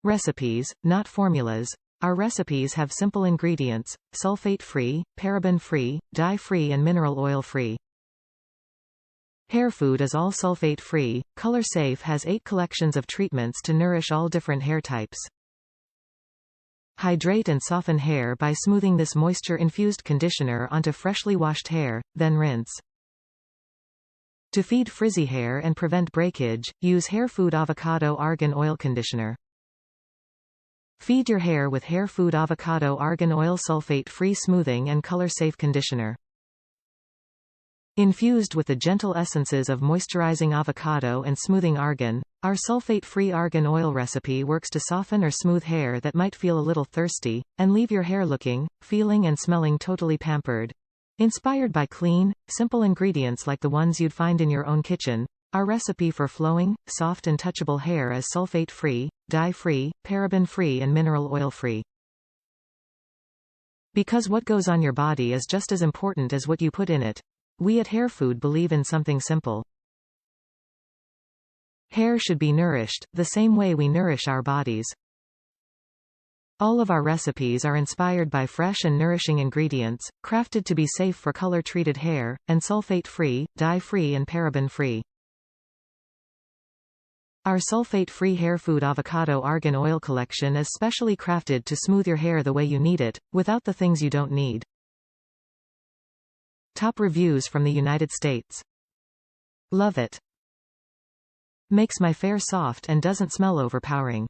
Recipes, not formulas. Our recipes have simple ingredients: sulfate-free, paraben-free, dye-free and mineral oil-free. Hair food is all sulfate-free. Color Safe has 8 collections of treatments to nourish all different hair types. Hydrate and soften hair by smoothing this moisture-infused conditioner onto freshly washed hair, then rinse. To feed frizzy hair and prevent breakage, use Hair Food Avocado Argan Oil Conditioner. Feed your hair with Hair Food Avocado Argan Oil Sulfate-Free Smoothing and Color-Safe Conditioner. Infused with the gentle essences of moisturizing avocado and smoothing argan, our sulfate-free argan oil recipe works to soften or smooth hair that might feel a little thirsty, and leave your hair looking, feeling and smelling totally pampered. Inspired by clean, simple ingredients like the ones you'd find in your own kitchen, our recipe for flowing, soft and touchable hair is sulfate-free, dye-free, paraben-free and mineral oil-free. Because what goes on your body is just as important as what you put in it. We at Hair Food believe in something simple. Hair should be nourished, the same way we nourish our bodies. All of our recipes are inspired by fresh and nourishing ingredients, crafted to be safe for color-treated hair, and sulfate-free, dye-free and paraben-free. Our sulfate-free Hair Food Avocado Argan Oil collection is specially crafted to smooth your hair the way you need it, without the things you don't need. Top reviews from the United States. Love it. Makes my hair soft and doesn't smell overpowering.